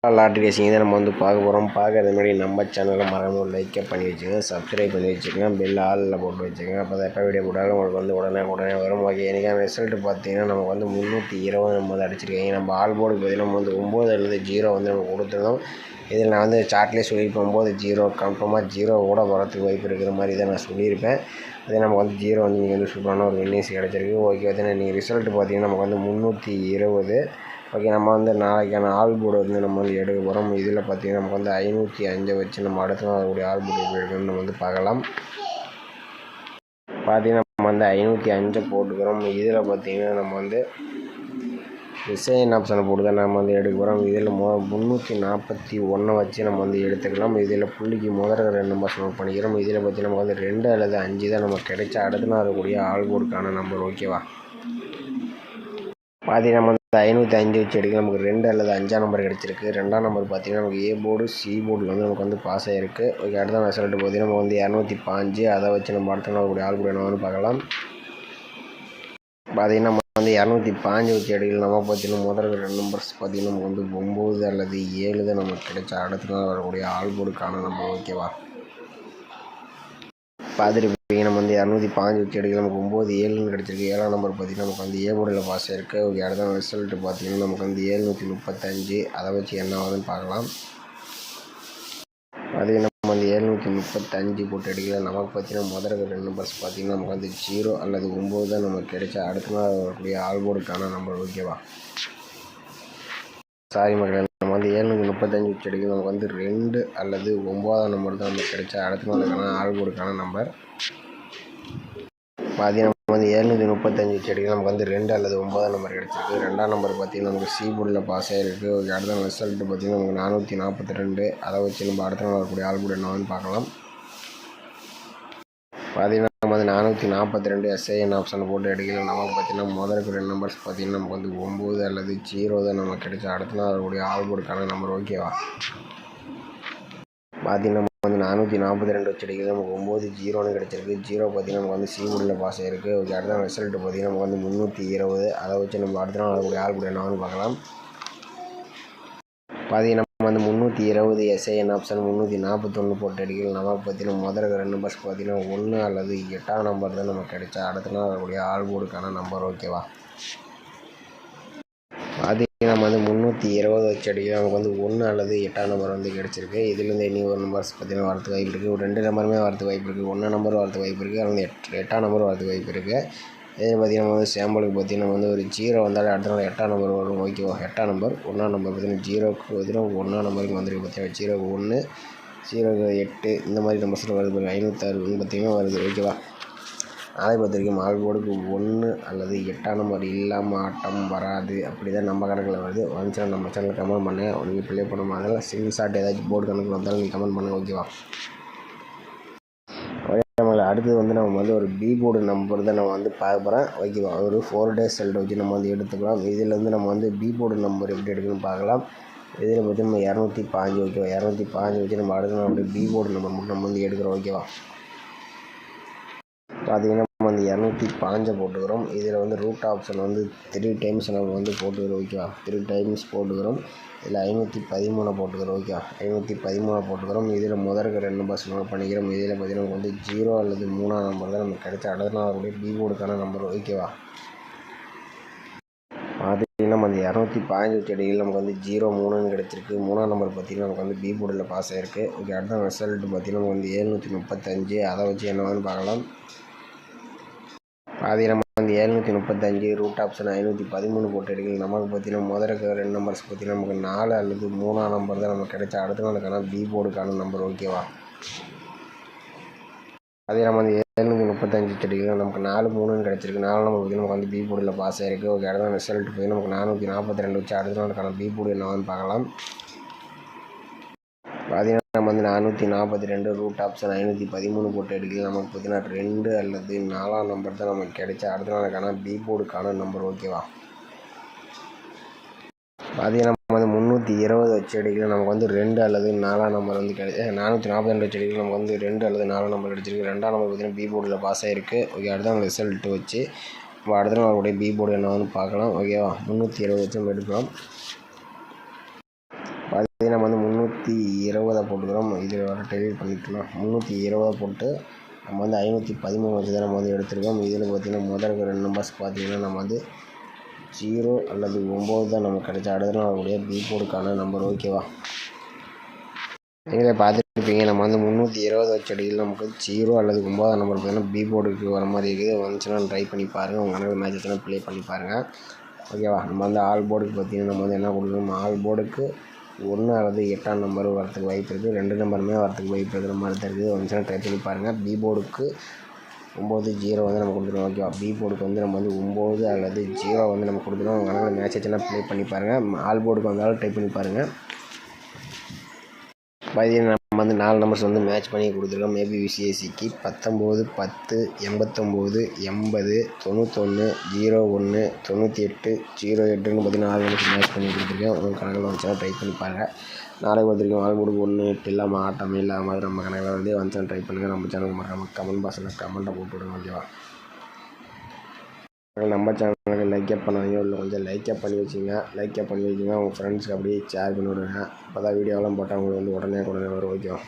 Lottery racing தான் நம்ம பார்க்க போகிறோம். பார்க்கறது முன்னாடி நம்ம சேனலை மறக்காம லைக் பண்ணி வச்சுங்க, சப்ஸ்கிரைப் பண்ணி வச்சுக்கோங்க, பெல் ஆலில் போட்டு வச்சுங்க. அப்போ தான் எப்போ வீடியோ போட்டாலும் உங்களுக்கு உடனே வரும். ஓகே, எனக்கான ரிசல்ட் பார்த்தீங்கன்னா நமக்கு 320 நம்ம அடிச்சிருக்கீங்க. நம்ம ஆல் போர்டு பார்த்தீங்கன்னா நம்ம 9 அல்லது 0 நம்ம கொடுத்துருந்தோம். இதில் நான் சார்ட்லேயே சொல்லியிருப்பேன் 9-0 கன்ஃபார்மாக 0 கூட வரத்துக்கு வாய்ப்பு இருக்கிற மாதிரி தான் நான் சொல்லியிருப்பேன். அதே நம்ம 0 நீங்கள் சூப்பரான ஒரு வின்னிங்ஸ் கிடச்சிருக்கு. ஓகே, பார்த்தீங்கன்னா நீங்கள் ரிசல்ட் பார்த்தீங்கன்னா நமக்கு 320. ஓகே, நம்ம நாளைக்கான ஆல் போர்டு நம்ம எடுக்க போகிறோம். இதில் பார்த்தீங்கன்னா நமக்கு 505 வச்சு நம்ம அடுத்த நாள் கூடிய ஆல் போர்டு எப்படி எடுக்கணும்னு நம்ம பார்க்கலாம். பார்த்தீங்கன்னா நம்ம 505 போட்டுக்கிறோம். இதில் பார்த்தீங்கன்னா நம்ம டிசைன் ஆப்ஷனை போட்டு தான் நம்ம எடுக்க போகிறோம். இதில் 341 வச்சு நம்ம எடுத்துக்கலாம். இதில் புள்ளிக்கு முதல்ல 2 நம்பர்ஸ் நோட் பண்ணிக்கிறோம். இதில் பார்த்தீங்கன்னா நமக்கு 2 அல்லது 5 தான் நம்ம கிடைச்ச அடுத்த நாள் கூடிய ஆல் போர்டுக்கான நம்பர். ஓகேவா, பார்த்தீங்கன்னா நம்ம 505 வச்சு எடுக்க நமக்கு 2 அல்லது 5ஆம் நம்பர் கிடச்சிருக்கு. 2ஆம் நம்பர் பார்த்தீங்கன்னா நமக்கு ஏ போர்டு சி போர்டில் நமக்கு பாஸ் ஆகிருக்கு. ஓகே, அடுத்த ரிசல்ட் பார்த்தீங்கன்னா நம்ம 205 அதை வச்சு நம்ம அடுத்த நாள் கூடிய ஆல் போர்டு என்னன்னு பார்க்கலாம். பார்த்தீங்கன்னா நம்ம 205 வச்சு எடுக்கல. நம்ம பார்த்தீங்கன்னா முதல்ல 2 நம்பர்ஸ் பார்த்தீங்கன்னா நமக்கு 9 அல்லது 7 தான் நமக்கு கிடைச்ச அடுத்த நாள் வரக்கூடிய ஆல் போர்டுக்கான நம்பர். ஓகேவா, பார்த்துட்டு நம்ம 205 வச்சு எடுக்க நமக்கு 9-7 கிடச்சிருக்கு. 7ஆம் நம்பர் பார்த்தீங்கன்னா நமக்கு ஏ போர்டில் பாஸ் ஆகிருக்கு. ஓகே, அடுத்த ரிசல்ட் பார்த்தீங்கன்னா நமக்கு 735 அதை வச்சு என்ன ஆகுதுன்னு பார்க்கலாம். அது நம்ம 735 போட்டு எடுக்கல. நமக்கு பார்த்தீங்கன்னா முதல்ல 2 நம்பர்ஸ் பார்த்தீங்கன்னா நமக்கு 0 அல்லது 9 தான் நமக்கு கிடைச்ச அடுத்த நாள் வரக்கூடிய ஆல் போர்டுக்கான நம்பர். ஓகேவா, சாரி மக்கள், நம்ம 735 வச்சு எடுக்க நமக்கு 2 அல்லது 9ஆம் நம்பர் தான் நமக்கு கிடைச்ச அடுத்த நாளுக்கான ஆல் போர்டுக்கான நம்பர். பார்த்தீங்கன்னா நம்ம 735 வச்சு எடுக்க நமக்கு 2 அல்லது 9ஆம் நம்பர் கிடச்சிருக்கு. 2ஆம் நம்பர் பார்த்தீங்கன்னா நமக்கு சி போர்டில் பாஸ் ஆகிருக்கு. ஓகே, அடுத்த ரிசல்ட் பார்த்தீங்கன்னா நமக்கு 442 அதை வச்சு நம்ம அடுத்த நாள் வரக்கூடிய ஆல் போர்டு என்னன்னு பார்க்கலாம். பார்த்தீங்கன்னா நம்ம 442 எஸ்ஐஎன் ஆப்ஷனை போட்டு எடுக்கல. நமக்கு பார்த்தீங்கன்னா முதல்ல 2 நம்பர்ஸ் பார்த்தீங்கன்னா நமக்கு 9 அல்லது 0 தான் நமக்கு கிடைச்ச அடுத்த நாள் வரக்கூடிய ஆல் போர்டுக்கான நம்பர். ஓகேவா, பார்த்தீங்கன்னா 442 வச்சு எடுக்கிறது நமக்கு 9-0 கிடச்சிருக்கு. 0 பார்த்தீங்கன்னா நமக்கு சி போர்டில் பாஸ் ஆகிருக்கு. ஓகே, அடுத்த ரிசல்ட் பார்த்தீங்கன்னா நமக்கு 320 அதை வச்சு நம்ம அடுத்த நாள் வரக்கூடிய ஆல் போர்டு என்னன்னு பார்க்கலாம். பார்த்தீங்கன்னா நம்ம 320 எஸ்ஐஎன் ஆப்ஷன் 341 போட்டு எடுக்கல. நமக்கு பார்த்தீங்கன்னா முதல்ல 2 நம்பர்ஸ் பார்த்தீங்கன்னா 1 அல்லது 8ஆம் நம்பர் தான் நமக்கு கிடைச்சா அடுத்த நாள் வரக்கூடிய ஆல் போர்டுக்கான நம்பர். ஓகேவா, பார்த்தீங்கன்னா நம்ம 320 வச்சு அடிக்க நமக்கு 1 அல்லது 8ஆம் நம்பர் கிடச்சிருக்கு. இதுலேருந்து இனி ஒரு நம்பர்ஸ் பார்த்தீங்கன்னா வரத்துக்கு வாய்ப்பு இருக்குது. ஒரு 2 நம்பருமே வரத்துக்கு வாய்ப்பு இருக்குது. 1ஆம் நம்பர் வரத்துக்கு வாய்ப்பு இருக்குது, அல்லது 8ஆம் நம்பர் வரத்துக்கு வாய்ப்பு இருக்குது. இதே பார்த்தீங்கன்னா சாம்பிளுக்கு பார்த்தீங்கன்னா ஒரு 0 வந்தாலே அடுத்த நாள் 8ஆம் நம்பர் வரும். ஓகேவா, 8ஆம் நம்பர் 1ஆம் நம்பர் பார்த்தீங்கன்னா 0க்கு பார்த்தீங்கன்னா 1ஆம் நம்பருக்கு வந்துருக்கு. பார்த்தீங்கன்னா 0க்கு 1, 0க்கு 8 இந்த மாதிரி நம்பர்ஸில் வருது. 560 பார்த்தீங்கன்னா வருது. ஓகேவா, நாளை பார்த்துருக்கோம் ஆல் போர்டுக்கு 1 அல்லது 8ஆம் நம்பர் இல்லாமல் ஆட்டம் வராது. அப்படி தான் நம்ம கணக்கில் வருது. வந்துச்சுன்னா நம்ம சேனலில் கமெண்ட் பண்ணுங்கள். நீங்கள் ப்ளே பண்ணணும். அதெல்லாம் சிங்கிள் ஷாட் ஏதாச்சும் போர்டு கணக்கில் வந்தாலும் நீங்கள் கமெண்ட் பண்ணுங்கள். ஓகேவா, அடுத்தது நம்ம ஒரு பி போர்டு நம்பர் தான் நம்ம பார்க்க போகிறோம். ஓகேவா, ஒரு 4 days ரிசல்ட் வச்சு நம்ம எடுத்துக்கலாம். இதில் நம்ம பி போர்டு நம்பர் எப்படி எடுக்கணும்னு பார்க்கலாம். இதில் பார்த்தீங்கன்னா 205. ஓகேவா, 205 வச்சு நம்ம அடுத்த நம்ம பி போர்டு நம்பர் மட்டும் நம்ம எடுக்கிறோம். ஓகேவா, பார்த்தீங்கன்னா நம்ம 205 போட்டுக்கிறோம். இதில் ரூட் ஆப்ஷன் 3 டைம்ஸ் நம்ம போட்டுக்கிறோம். ஓகேவா, 3 டைம்ஸ் போட்டுக்கிறோம். இதில் 513 போட்டுக்கிறோம். ஓகேவா, 513 போட்டுக்கிறோம். இதில் முதல்ல 2 நம்பர்ஸ் நோட் பண்ணிக்கிறோம். இதில் பார்த்தீங்கன்னா நமக்கு 0 அல்லது 3ஆம் நம்பர் தான் நமக்கு கிடைச்ச அடுத்த நாளுடைய பி போர்டுக்கான நம்பர். ஓகேவா, பார்த்தீங்கன்னா நம்ம 215 வச்சு அடியில் நமக்கு 0-3ன்னு கிடச்சிருக்கு. 3ஆம் நம்பர் பார்த்தீங்கன்னா நமக்கு பி போர்டில் பாஸ் ஆகிருக்கு. ஓகே, அடுத்த ரிசல்ட் பார்த்தீங்கன்னா நமக்கு 735 அதை வச்சு என்னவான்னு பார்க்கலாம். பார்த்தீங்கன்னா நம்ம 735 ரூட் ஆப்ஷன் 513 போட்டு எடுக்கல. நமக்கு பார்த்தீங்கன்னா முதல்ல 2 நம்பர்ஸ் பார்த்தீங்கன்னா நமக்கு 4 அல்லது 3ஆம் நம்பர் தான் நமக்கு கிடைச்ச அடுத்த நாளுக்கான பி போர்டுக்கான நம்பர். ஓகேவா, அதே நம்ம 735 எடுக்கல. நமக்கு 4-3ன்னு கிடச்சிருக்கு. 4 நம்பர் பார்த்தீங்கன்னா நமக்கு பி போர்டில் பாஸ் ஆகிருக்கு. ஓகே, அடுத்த ரிசல்ட் பார்த்தீங்கன்னா நமக்கு 442 வச்சு அடுத்த நாளுக்கான பி போர்டு என்னவான்னு பார்க்கலாம். பார்த்தீங்கன்னா நம்ம 442 ரூட் ஆப்ஷன் 513 போட்டு எடுக்கல. நமக்கு பார்த்தீங்கன்னா 2 அல்லது 4ஆம் நம்பர் தான் நமக்கு கிடைச்ச அடுத்த நாளுக்கான பி போர்டுக்கான நம்பர். ஓகேவா, பார்த்தீங்கன்னா நம்ம 320 வச்சு எடுக்கல. நமக்கு 2 அல்லது 4ஆம் நம்பர் கிடைச்சி 442 வச்சு எடுக்கல. நமக்கு 2 அல்லது 4ஆம் நம்பர் கிடச்சிருக்கு. 2ஆம் நம்பர் பார்த்தீங்கன்னா பி போர்டில் பாஸ் ஆகிருக்கு. ஓகே, அடுத்த ரிசல்ட் வச்சு நம்ம அடுத்த நாளுடைய பி போர்டு என்னன்னு பார்க்கலாம். ஓகேவா, 320 வச்சு நம்ம எடுக்கலாம். பார்த்தீங்கன்னா நம்ம வந்து 320 போட்டுக்கிறோம். இதில் வர டெலிட் பண்ணிக்கலாம். 320 போட்டு நம்ம வந்து 513 வச்சு தான் நம்ம வந்து எடுத்துருக்கோம். இதில் பார்த்திங்கன்னா முதல் 2 நம்பர்ஸ் பார்த்திங்கன்னா நம்ம வந்து 0 அல்லது 9 தான் நமக்கு கிடைச்ச அடுத்த நாளுடைய பி போர்டுக்கான நம்பர். ஓகேவா, நீங்களே பார்த்துருப்பீங்க. நம்ம வந்து 320 வச்ச அடியில் நமக்கு 0 அல்லது 9 நம்பர் பார்த்தீங்கன்னா பி போர்டுக்கு வர மாதிரி இருக்குது. வந்துச்சுன்னா ட்ரை பண்ணி பாருங்கள். உங்கள் கணக்கு மேட்ச் வச்சுன்னா ப்ளே பண்ணி பாருங்கள். ஓகேவா, நம்ம வந்து ஆல் போர்டுக்கு பார்த்திங்கன்னா நம்ம வந்து என்ன கொடுக்கணும், ஆல் போர்டுக்கு 1 அல்லது 8ஆம் நம்பர் வரத்துக்கு வாய்ப்பு இருக்குது. 2 நம்பருமே வரத்துக்கு வாய்ப்பு இருக்கிற மாதிரி தான் இருக்குது. வந்துச்சுன்னா ட்ரை பண்ணி பாருங்கள். பி போர்டுக்கு 9 0 வந்து நம்ம கொடுத்துருவோம். ஓகேவா, பி போர்டுக்கு வந்து நம்ம வந்து 9 அல்லது 0 வந்து நம்ம கொடுத்துருவோம். உங்கள் கணக்கு மேட்ச் வச்சுன்னா ப்ளே பண்ணி பாருங்கள். ஆல் போர்டுக்கு வந்தாலும் ட்ரை பண்ணி பாருங்கள். பார்த்தீங்கன்னா நம்ம வந்து 4 நம்பர்ஸ் வந்து மேட்ச் பண்ணி கொடுத்துருக்கோம். மேபி விசிஎஸ்சிக்கு 19 10 89 80 91 01 98 08ன்னு பார்த்தீங்கன்னா 4 நம்பர்ஸ் மேட்ச் பண்ணி கொடுத்துருக்கேன். உங்கள் கணக்கில் வந்துச்சுன்னா ட்ரை பண்ணி பாருங்கள். நாளைக்கு பார்த்துருக்கோம் ஆல் போர்டுக்கு 1 8 இல்லாமல் ஆட்டமே இல்லாமல் மாதிரி நம்ம கணக்கில் வந்து வந்துச்சுன்னா ட்ரை பண்ணுங்கள். நம்ம சேனலுக்கு மறக்காமல் கமெண்ட் பாக்ஸில் கமெண்ட்டை போட்டு விடுங்க. ஓகேவா, நம்ம சேனலுக்கு லைக்கே பண்ணாதீங்க. இல்லை கொஞ்சம் லைக்கே பண்ணி வச்சுங்க. உங்கள் ஃப்ரெண்ட்ஸ்க்கு அப்படியே ஷேர் பண்ணி விடுங்க. அப்போ தான் வீடியோலாம் போட்டால் உங்களுக்கு வந்து உடனே வரும். ஓகேவா.